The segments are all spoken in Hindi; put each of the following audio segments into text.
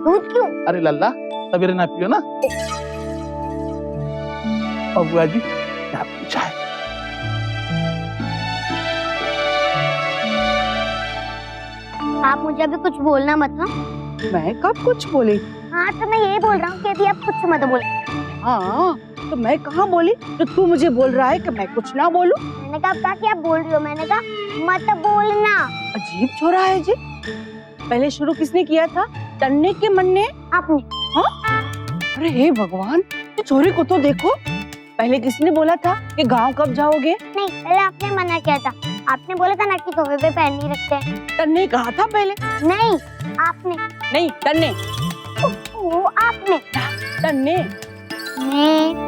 दूध क्यों? अरे लल्ला सवेरे ना पियो ना। और बुआ जी क्या पूछा है? आप मुझे अभी कुछ बोलना मत। हाँ मैं कब कुछ बोली? हाँ तो मैं यही बोल रहा हूँ कि अभी आप कुछ मत बोले। हाँ तो मैं कहाँ बोली तो तू मुझे बोल रहा है कि मैं कुछ ना बोलूं? मैंने कहा कि आप बोल रही हो, मैंने कहा मत बोलना। अजीब छोरा है जी। पहले शुरू किसने किया था? तन्ने के मन्ने? आपने। हाँ? अरे हे भगवान, ये छोरे को तो देखो। पहले किसने बोला था कि गांव कब जाओगे? नहीं, पहले आपने मना किया था। आपने बोला था ना कि सोफे पे पैर नहीं रखते हैं। तन्ने कहा था पहले? नहीं आपने। नहीं तन्ने। वो आपने। तन्ने। तन्ने।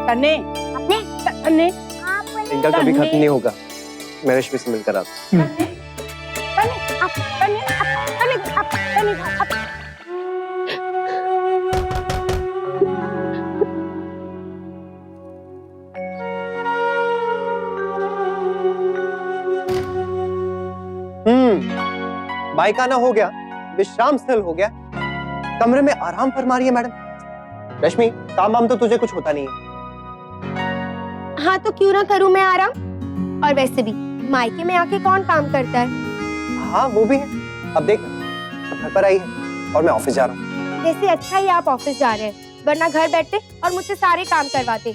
तन्ने। आपने। तन्ने। आपने। इनका कभी खत्म नहीं होगा। मैं रश्मि से मिलकर आता हूं। तन्ने। तन्ने। तन्ने। तन्ने। तन्ने। बाइक आना हो गया, विश्राम स्थल हो गया, कमरे में आराम फरमा रही है मैडम। रश्मि काम वाम तो तुझे कुछ होता नहीं है। हाँ तो क्यों ना करूं मैं आराम। और वैसे भी मायके में आके कौन काम करता है? हाँ वो भी है। अब देख घर पर आई है और मैं ऑफिस जा रहा हूँ। वैसे अच्छा ही आप ऑफिस जा रहे हैं, वरना घर बैठते और मुझसे सारे काम करवाते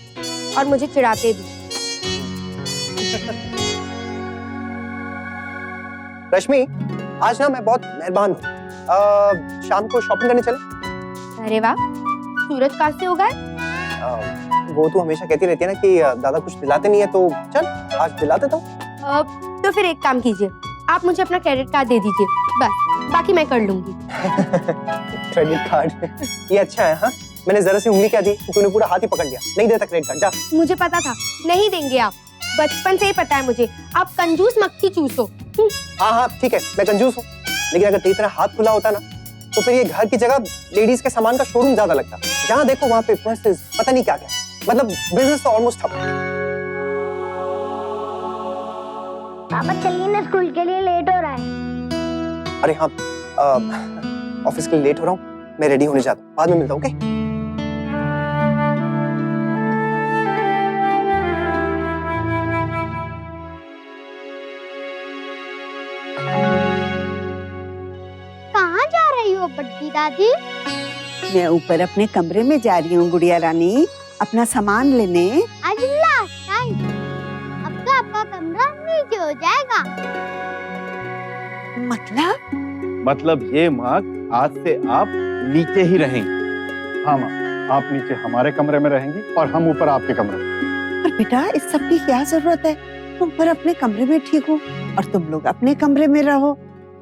और मुझे चिढ़ाते भी। रश्मि आज ना मैं बहुत मेहरबान हूँ। शाम को शॉपिंग करने चले? अरे वाह, सूरज कहाँ से होगा? वो तो हमेशा कहती रहती है ना कि दादा कुछ दिलाते नहीं है, तो चल आज दिला देता हूँ। तो फिर एक काम कीजिए, आप मुझे अपना क्रेडिट कार्ड दे दीजिए, बस बाकी मैं कर लूंगी। क्रेडिट कार्ड ये अच्छा है। हाँ मैंने जरा सी उंगली क्या दी, तूने पूरा हाथ ही पकड़ लिया। नहीं देता क्रेडिट कार्ड, जा। मुझे पता था नहीं देंगे आप, बचपन से ही पता है मुझे, आप कंजूस मक्खी चूस हो। हाँ हाँ ठीक है, मैं कंजूस हूँ, लेकिन अगर तेरी तरह हाथ खुला होता ना तो फिर ये घर की जगह लेडीज के सामान का शोरूम ज्यादा लगता। जहाँ देखो वहाँ पे पर्सेस, पता नहीं क्या क्या, मतलब बिजनेस तो ऑलमोस्ट ठप। पापा चलिए ना, स्कूल के लिए लेट हो रहा है। अरे हाँ ऑफिस के लिए लेट हो रहा हूँ, मैं रेडी होने जाता हूँ, बाद में मिलता हूँ। ओके कहाँ जा रही हो बड्डी दादी? मैं ऊपर अपने कमरे में जा रही हूँ गुड़िया रानी, अपना सामान लेने। आज लास्ट टाइम, अब तो आपका कमरा नीचे हो जाएगा। मतलब ये माँ आज से आप नीचे ही रहेंगी। हाँ माँ, आप नीचे हमारे कमरे में रहेंगी और हम ऊपर आपके कमरे में। और बेटा इस सब की क्या जरूरत है? तुम ऊपर अपने कमरे में ठीक हो और तुम लोग अपने कमरे में रहो।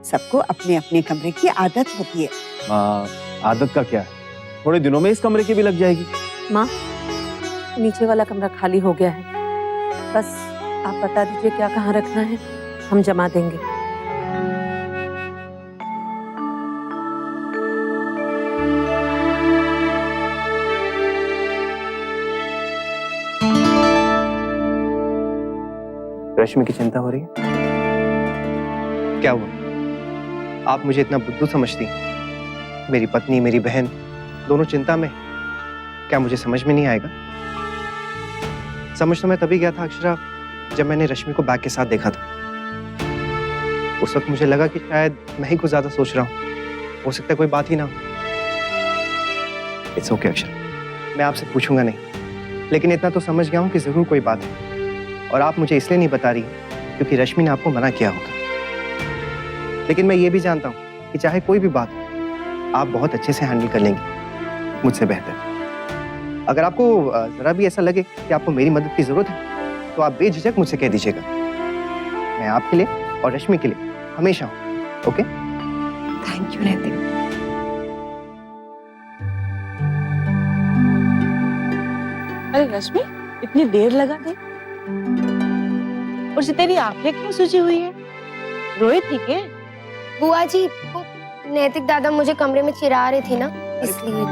सबको अपने अपने कमरे की आदत होती है। माँ आदत का क्या है, थोड़े दिनों में इस कमरे की भी लग जाएगी। माँ नीचे वाला कमरा खाली हो गया है, बस आप बता दीजिए क्या कहाँ रखना है, हम जमा देंगे। रश्मि की चिंता हो रही है? क्या हुआ? आप मुझे इतना बुद्धू समझती? मेरी पत्नी मेरी बहन दोनों चिंता में, क्या मुझे समझ में नहीं आएगा? समझ तो मैं तभी गया था अक्षरा जब मैंने रश्मि को बैग के साथ देखा था। उस वक्त मुझे लगा कि शायद मैं ही कुछ ज्यादा सोच रहा हूँ, हो सकता है कोई बात ही ना हो। इट्स ओके अक्षरा, मैं आपसे पूछूंगा नहीं, लेकिन इतना तो समझ गया हूँ कि जरूर कोई बात है, और आप मुझे इसलिए नहीं बता रही क्योंकि रश्मि ने आपको मना किया होगा। लेकिन मैं ये भी जानता हूँ कि चाहे कोई भी बात हो, आप बहुत अच्छे से हैंडल कर लेंगी, मुझसे बेहतर। अगर आपको जरा भी ऐसा लगे कि आपको मेरी मदद की जरूरत है तो आप बेझिझक मुझसे कह दीजिएगा। मैं आपके लिए और रश्मि के लिए हमेशा हूँ। ओके? थैंक यू नैतिक। अरे रश्मि इतनी देर लगा दी, और तेरी आंखें क्यों सूजी हुई है? रोई थी क्या? बुआ जी वो नैतिक दादा मुझे कमरे में चिढ़ा रहे थे ना, इसलिए।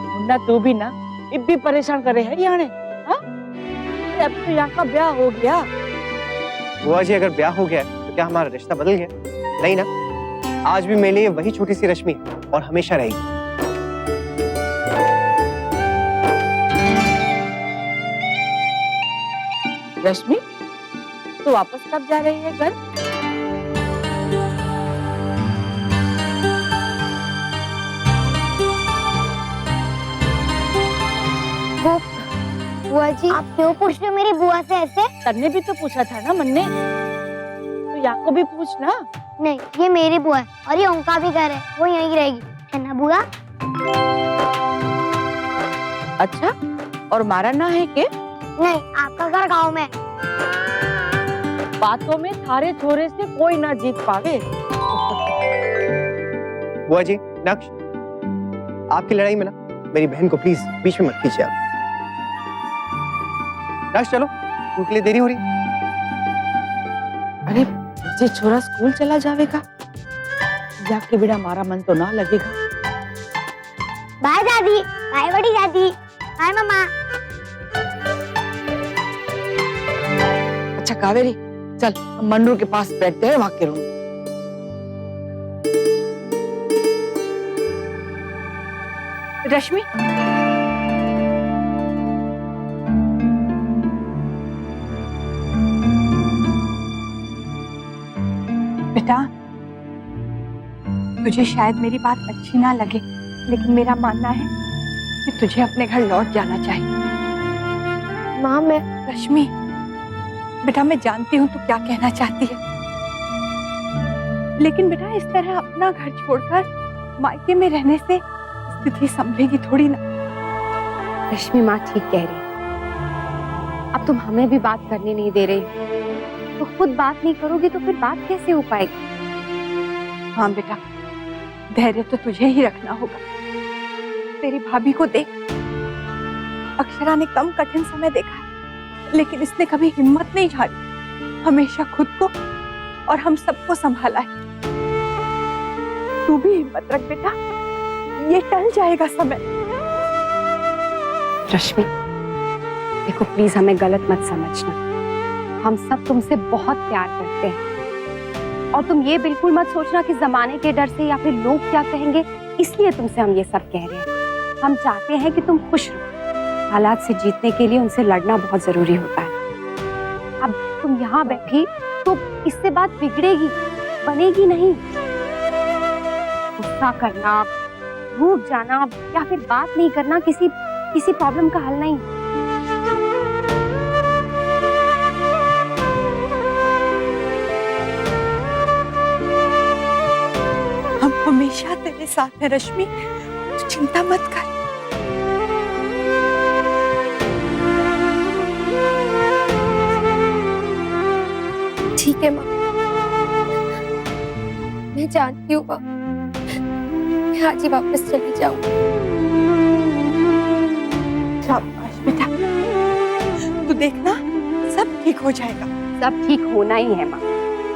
मुन्ना तू भी ना इतनी परेशान करे है यहाँ ने? हाँ? अब तो यहाँ का ब्याह हो गया। बुआ जी अगर ब्याह हो गया है तो क्या हमारा रिश्ता बदल गया? नहीं ना, आज भी मेरे लिए वही छोटी सी रश्मि है और हमेशा रहेगी। रश्मि, तो वापस कब जा रही है घर? बुआ जी, आप क्यों पूछ रहे हो मेरी बुआ से ऐसे? तन्ने भी तो पूछा था ना मन ने, तो या को भी पूछ ना। नहीं, ये मेरी बुआ है और ये उनका भी घर है, वो यहीं रहेगी, है ना बुआ? अच्छा, और मारा ना है के? नहीं, आपका घर गांव में है। बातों में थारे छोरे से कोई ना जीत पावे। बुआ जी, नक्श, आपकी लड़ाई में ना मेरी बहन को प्लीज बीच में मत कीजिए आप। नक्श, चलो, उनके लिए देरी हो रही। अरे जे छोरा स्कूल चला जाएगा, जाके बेड़ा मारा मन तो ना लगेगा। बाय दादी, बाय बड़ी दादी, बाय मामा। अच्छा कावेरी, चल हम मन्नू के पास बैठते हैं, वहां के रूम। रश्मि, बेटा, तुझे शायद मेरी बात अच्छी ना लगे, लेकिन मेरा मानना है कि तुझे अपने घर लौट जाना चाहिए। माँ, मैं रश्मि, बेटा मैं जानती हूँ तू क्या कहना चाहती है, लेकिन बेटा इस तरह अपना घर छोड़कर मायके में रहने से स्थिति संभलेगी थोड़ी ना। रश्मि माँ ठीक कह रही। अब तुम हमें भी बात करने नहीं दे रही, तो खुद बात नहीं करोगी तो फिर बात कैसे हो पाएगी? हाँ बेटा, धैर्य तो तुझे ही रखना होगा। तेरी भाभी को देख, अक्षरा ने कम कठिन समय देखा है, लेकिन इसने कभी हिम्मत नहीं हारी, हमेशा खुद को और हम सबको संभाला है। तू भी हिम्मत रख बेटा, ये टल जाएगा समय। रश्मि, देखो प्लीज हमें गलत मत समझना, हम सब तुमसे बहुत प्यार करते हैं और तुम ये बिल्कुल मत सोचना कि जमाने के डर से या फिर लोग क्या कहेंगे इसलिए तुमसे हम ये सब कह रहे हैं। हम चाहते हैं कि तुम खुश रहो। हालात से जीतने के लिए उनसे लड़ना बहुत जरूरी होता है। अब तुम यहाँ बैठी तो इससे बात बिगड़ेगी, बनेगी नहीं। गुस्सा करना, रूठ जाना या फिर बात नहीं करना किसी प्रॉब्लम का हल नहीं। हम हमेशा तेरे साथ हैं रश्मि, तू चिंता मत कर। ठीक है माँ, मैं जानती हूँ माँ, मैं आज ही वापस चली जाऊँ। शाबाश बेटा, तू देखना सब ठीक हो जाएगा। सब ठीक होना ही है माँ,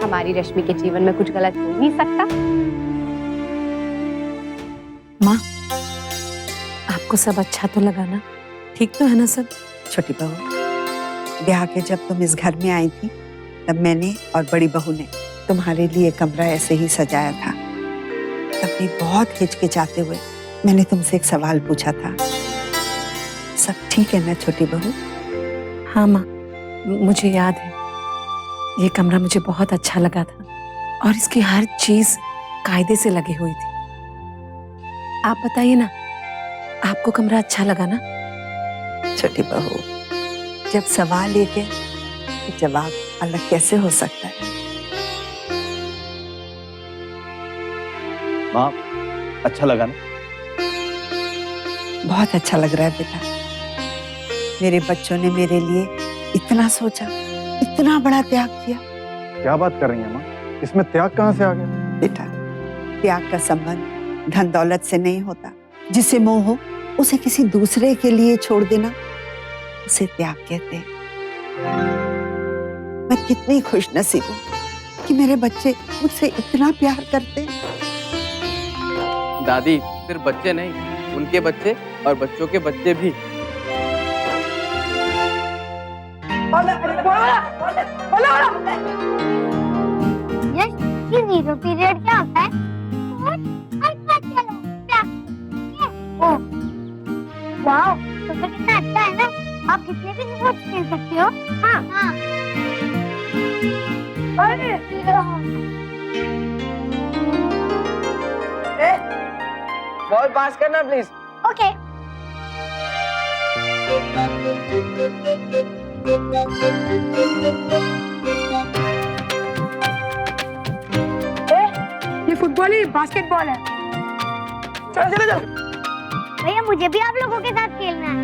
हमारी रश्मि के जीवन में कुछ गलत हो नहीं सकता। माँ, आपको सब अच्छा तो लगा ना? ठीक तो है ना सब? छोटी बहू, ब्याह के जब तुम इस घर में आई थी, तब मैंने और बड़ी बहू ने तुम्हारे लिए कमरा ऐसे ही सजाया था। तब भी बहुत हिचकिचाते हुए मैंने तुमसे एक सवाल पूछा था। सब ठीक है ना छोटी बहू? हाँ माँ, मुझे याद है, ये कमरा मुझे बहुत अच्छा लगा था और इसकी हर चीज कायदे से लगी हुई थी। आप बताइए ना, आपको कमरा अच्छा लगा ना? छोटी बहू, जब सवाल एक है तो जवाब अलग कैसे हो सकता है? माँ, अच्छा लगा ना? बहुत अच्छा लग रहा है बेटा। मेरे बच्चों ने मेरे लिए इतना सोचा, इतना बड़ा त्याग किया। क्या बात कर रही हैं माँ? इसमें त्याग कहाँ से आ गया? बेटा, त्याग का संबंध धन दौलत से नहीं होता। जिसे मोह हो उसे किसी दूसरे के लिए छोड़ देना, उसे त्याग कहते हैं। मैं कितनी खुशनसीब हूँ कि मेरे बच्चे मुझसे इतना प्यार करते हैं। दादी, सिर्फ बच्चे नहीं, उनके बच्चे और बच्चों के बच्चे भी। ये जीरो पीरियड क्या होता है? वाह, तो कितना अच्छा है ना। आप कितने भी स्पोर्ट्स खेल सकते हो। हाँ हाँ। बॉल पास करना प्लीज। ओके। ये फुटबॉल ही बास्केटबॉल है। चलो चलो चलो। भैया मुझे भी आप लोगों के साथ खेलना है।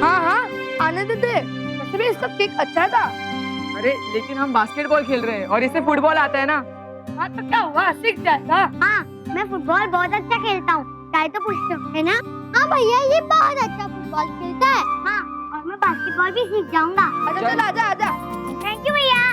हाँ हाँ, आने देते। वैसे भी सब केक अच्छा था। अरे लेकिन हम बास्केटबॉल खेल रहे हैं और इसे फुटबॉल आता है ना। हाँ तो क्या हुआ, सीख जाएगा। हाँ, मैं फुटबॉल बहुत अच्छा खेलता हूँ। चाहे तो पूछते हो, है ना? हाँ भैया, ये बहुत अच्छा फुटबॉल खेलता है। हाँ, और मैं बास्केटबॉल भी सीख जाऊंगा। अच्छा चल आजा आजा। थैंक यू भैया।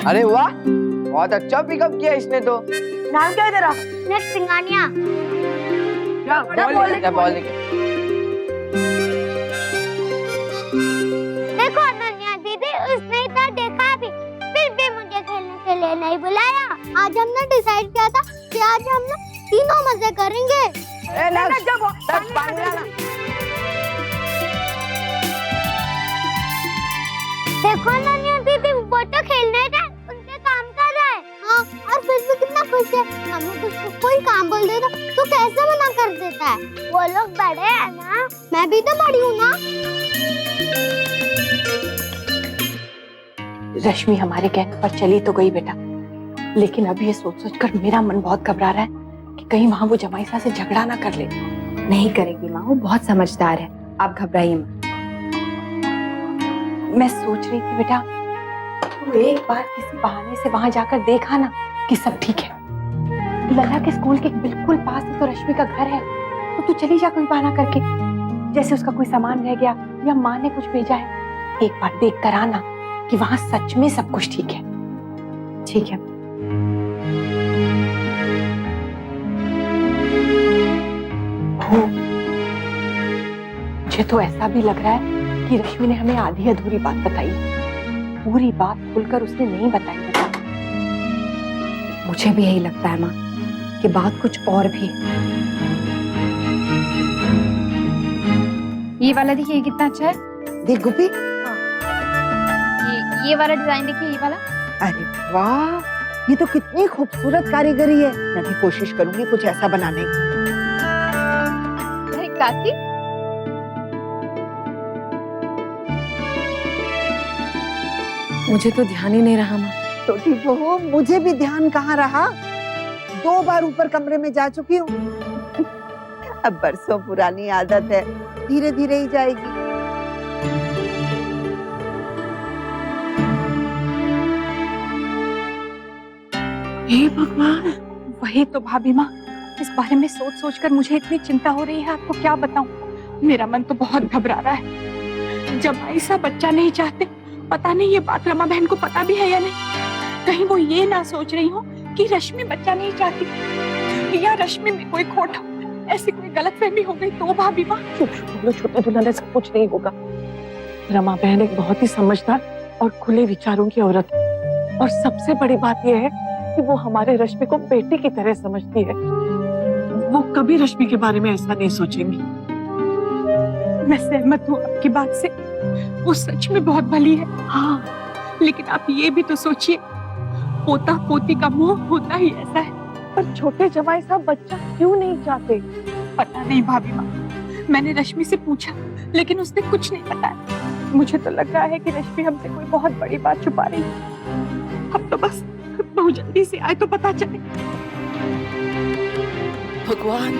अरे वाह, बहुत अच्छा पिकअप किया इसने तो। नाम क्या है तेरा? नेक्स्ट सिंगानिया। बॉल लेके। देखो अनन्या दीदी, उसने इतना देखा भी, फिर भी मुझे खेलने के लिए नहीं बुलाया। आज हमने डिसाइड किया था कि आज हम लोग तीनों मजे करेंगे। देखो अनन्या दीदी, वो तो खेलने का उनके काम कर रहा है। हाँ, और फिर भी कितना खुश है। हमें तो कोई काम बोल देगा तो कैसे मना कर देता है। वो लोग बड़े हैं ना, मैं भी तो बड़ी हूँ ना। रश्मि हमारे कहने पर चली तो गई बेटा, लेकिन अब ये सोच सोच कर मेरा मन बहुत घबरा रहा है कि कहीं वहाँ वो जमाईसा से झगड़ा ना कर ले। नहीं करेगी माँ, वो बहुत समझदार है, आप घबराइए मत। मैं सोच रही थी बेटा, तू एक बार किसी बहाने से वहां जाकर देखा ना कि सब ठीक है। लला के स्कूल के बिल्कुल पास ही तो रश्मि का घर है, तो तू चली जा कोई बहाना करके, जैसे उसका कोई सामान रह गया या माँ ने कुछ भेजा है। एक बार देख कर आना कि वहां सच में सब कुछ ठीक है। ठीक है। मुझे तो ऐसा भी लग रहा है कि रश्मि ने हमें आधी अधूरी बात बताई, पूरी बात खुलकर उसने नहीं बताई बेटा। मुझे भी यही लगता है माँ कि बात कुछ और भी। ये वाला देखिए, कितना अच्छा है। देख गुप्पी। ये वाला डिजाइन देखिए, ये वाला। अरे वाह, ये तो कितनी खूबसूरत कारीगरी है। मैं भी कोशिश करूंगी कुछ ऐसा बनाने की। अरे काकी, मुझे तो ध्यान ही नहीं रहा माँ। छोटी बहू, मुझे भी ध्यान कहाँ रहा। 2 बार ऊपर कमरे में जा चुकी हूँ। अब बरसों पुरानी आदत है, धीरे धीरे ही जाएगी। हे भगवान, वही तो भाभी माँ, इस बारे में सोच सोच कर मुझे इतनी चिंता हो रही है, आपको क्या बताऊं। मेरा मन तो बहुत घबरा रहा है। जब ऐसा बच्चा नहीं चाहते, पता नहीं ये बात रमा बहन को पता भी है या नहीं। कहीं वो ये ना सोच रही हो कि रश्मि बच्चा नहीं चाहती, या रश्मि में कोई खोट हो, ऐसी कोई गलतफहमी हो गई तो भाभी माँ। छोटे दुल्हन, ऐसा कुछ नहीं होगा। रमा बहन एक बहुत ही समझदार और खुले विचारों की औरत है, और सबसे बड़ी बात यह है कि वो हमारे रश्मि को बेटी की तरह समझती है। वो कभी रश्मि के बारे में ऐसा नहीं सोचेंगी। मैं सहमत हूँ आपकी बात से, वो सच में बहुत भली है। हाँ, लेकिन आप ये भी तो सोचिए, पोता पोती का मोह होता ही ऐसा है। पर छोटे जमाई साहब बच्चा क्यों नहीं चाहते? पता नहीं भाभी माँ, मैंने रश्मि से पूछा, लेकिन उसने कुछ नहीं बताया। मुझे तो लग रहा है कि रश्मि हमसे कोई बहुत बड़ी बात छुपा रही है। अब तो बस बहुत जल्दी से आए तो पता चले। भगवान,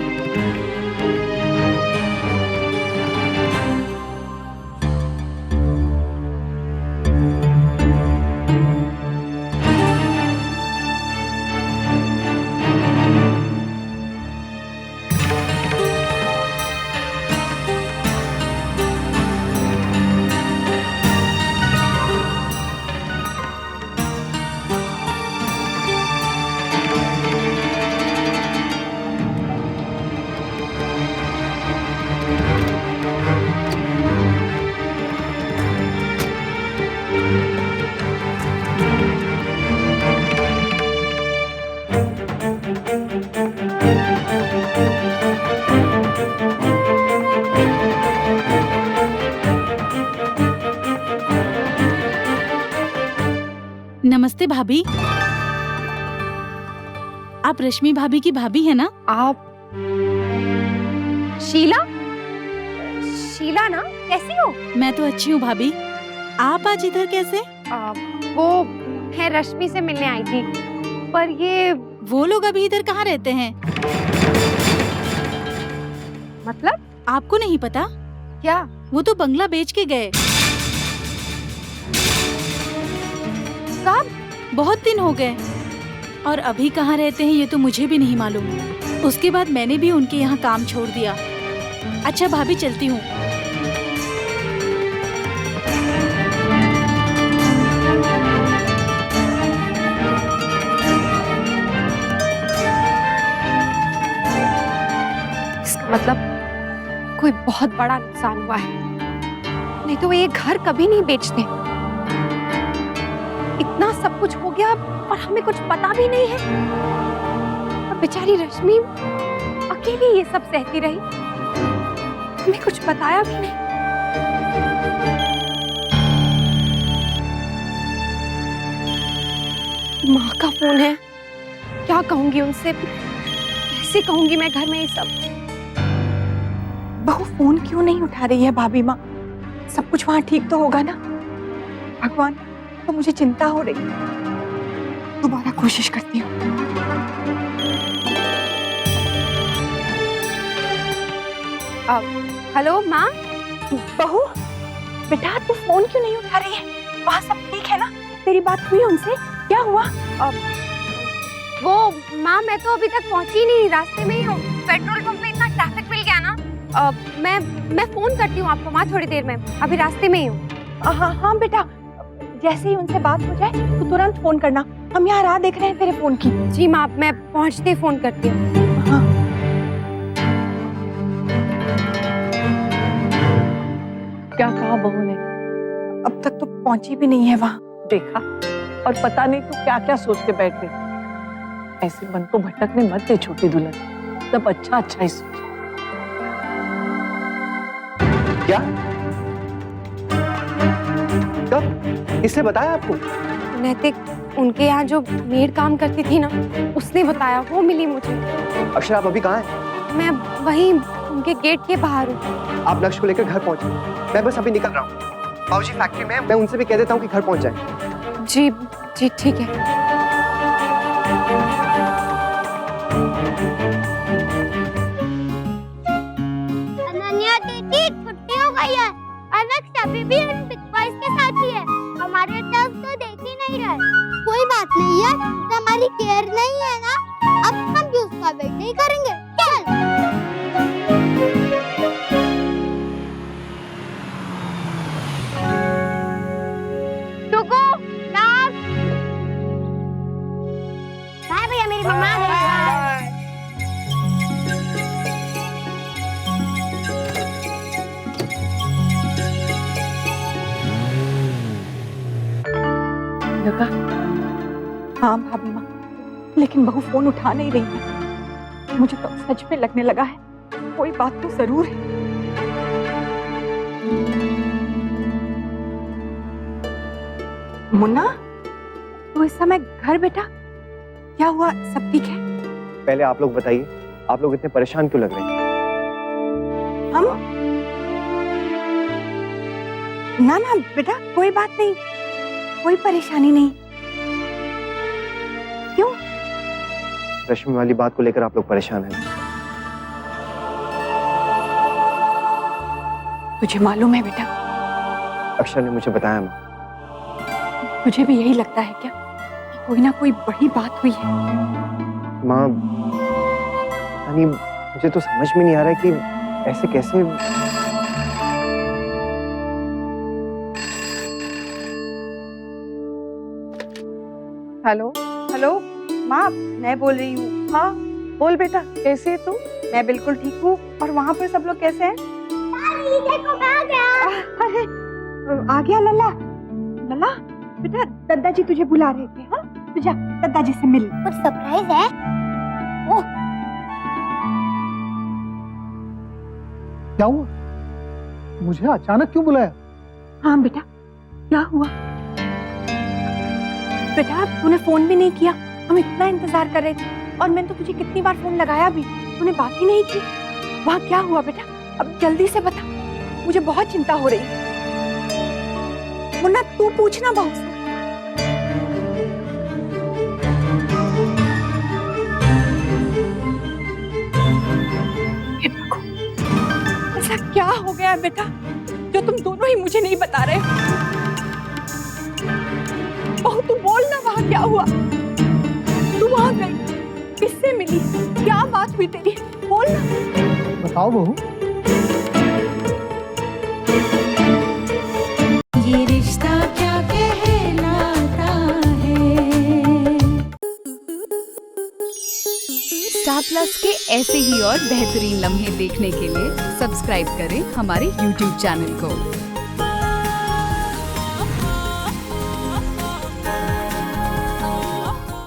भाभी, आप रश्मि भाभी की भाभी है ना? आप शीला? शीला ना, कैसी हो? मैं तो अच्छी हूँ भाभी। आप आज इधर कैसे? वो मैं रश्मि से मिलने आई थी, पर ये वो लोग अभी इधर कहाँ रहते हैं? मतलब आपको नहीं पता? क्या? वो तो बंगला बेच के गए। कब? बहुत दिन हो गए। और अभी कहाँ रहते हैं ये तो मुझे भी नहीं मालूम। उसके बाद मैंने भी उनके यहाँ काम छोड़ दिया। अच्छा भाभी, चलती हूँ। इसका मतलब कोई बहुत बड़ा नुकसान हुआ है, नहीं तो वो ये घर कभी नहीं बेचते। इतना सब कुछ हो गया और हमें कुछ पता भी नहीं है। और बेचारी रश्मि अकेली ये सब सहती रही, हमें कुछ बताया भी नहीं। माँ का फोन है, क्या कहूंगी उनसे, कैसे कहूंगी मैं घर में ये सब। बहू फोन क्यों नहीं उठा रही है भाभी माँ? सब कुछ वहाँ ठीक तो होगा ना? भगवान, तो मुझे चिंता हो रही है। दोबारा कोशिश करती हूँ। हेलो माँ। बहू, बेटा तू फोन क्यों नहीं उठा रही है? वहाँ सब ठीक है ना? तेरी बात हुई उनसे? क्या हुआ? वो माँ, मैं तो अभी तक पहुँची नहीं, रास्ते में ही हूँ। पेट्रोल पंप पे इतना ट्रैफिक मिल गया ना। मैं फोन करती हूँ आपको माँ थोड़ी देर में, अभी रास्ते में ही हूँ। हाँ बेटा, जैसे ही उनसे बात हो जाए तो तुरंत फोन करना। हम यहाँ राह देख रहे हैं तेरे फोन की। जी माँ, मैं पहुँचते ही फोन करती हूँ। हाँ। क्या कहा बहू ने? अब तक तो पहुंची भी नहीं है वहाँ। देखा, और पता नहीं तू क्या क्या सोच के बैठ गई। ऐसे मन को भटकने मत दे छोटी दुल्हन, सब अच्छा अच्छा ही सोच। क्या? कब? किसने बताया आपको? नैतिक, उनके यहाँ जो मेड काम करती थी ना, उसने बताया, वो मिली मुझे। अक्षर, आप अभी कहाँ हैं? मैं वहीं उनके गेट के बाहर हूँ। आप लक्ष्य को लेकर घर पहुंचे। मैं बस अभी निकल रहा हूँ। बाबूजी फैक्ट्री में, मैं उनसे भी कह देता हूँ कि घर पहुंच जाए। जी जी ठीक है। अनन्या दीदी, छुट्टी हो गई है। अनक अभी भी बिग बॉस के साथ ही है। हमारे तरफ तो देख ही नहीं रहा। कोई बात नहीं है, तो हमारी केयर नहीं है ना, अब हम भी उसका वेट नहीं करेंगे। चल। टुकु, नाग। बाय भैया, मेरी मम्मा आ गई। लगा? हाँ भाभी माँ, लेकिन बहू फोन उठा नहीं रही है। मुझे तो सच में लगने लगा है कोई बात तो जरूर है। मुन्ना, तो इस समय घर बेटा, क्या हुआ? सब ठीक है? पहले आप लोग बताइए, आप लोग इतने परेशान क्यों लग रहे हैं? हम? ना ना बेटा, कोई बात नहीं, कोई परेशानी नहीं। क्यों? रश्मि वाली बात को लेकर आप लोग परेशान हैं। तुझे मालूम है बेटा? अक्षर ने मुझे बताया माँ। तुझे भी यही लगता है क्या कि कोई ना कोई बड़ी बात हुई है? माँ, पता नहीं, मुझे तो समझ में नहीं आ रहा है कि ऐसे कैसे। हेलो हेलो माँ, मैं बोल रही हूँ। हाँ बोल बेटा, कैसे है तू? मैं बिल्कुल ठीक हूँ। और वहाँ पर सब लोग कैसे हैं? देखो, मैं आ गया। अरे आ गया लल्ला। लल्ला बेटा, दादाजी तुझे बुला रहे थे। हाँ, तू जा दादाजी से मिल। कुछ सरप्राइज है? ओह, क्या हुआ? मुझे अचानक क्यों बुलाया? हाँ बेटा, क्या हुआ? बेटा तूने फोन भी नहीं किया, हम इतना इंतजार कर रहे थे और मैंने तो तुझे कितनी बार फोन लगाया भी, तूने बात ही नहीं की। वहाँ क्या हुआ बेटा, अब जल्दी से बता, मुझे बहुत चिंता हो रही है। मुन्ना तू पूछना बहू से। ऐसा क्या हो गया है बेटा जो तुम दोनों ही मुझे नहीं बता रहे? बहू तू बोल ना, वहाँ क्या हुआ? तू वहाँ गई, किससे मिली, क्या बात हुई तेरी, बोल ना। बताओ बहू। ये रिश्ता क्या कहलाता है। स्टार प्लस के ऐसे ही और बेहतरीन लम्हे देखने के लिए सब्सक्राइब करें हमारे YouTube चैनल को।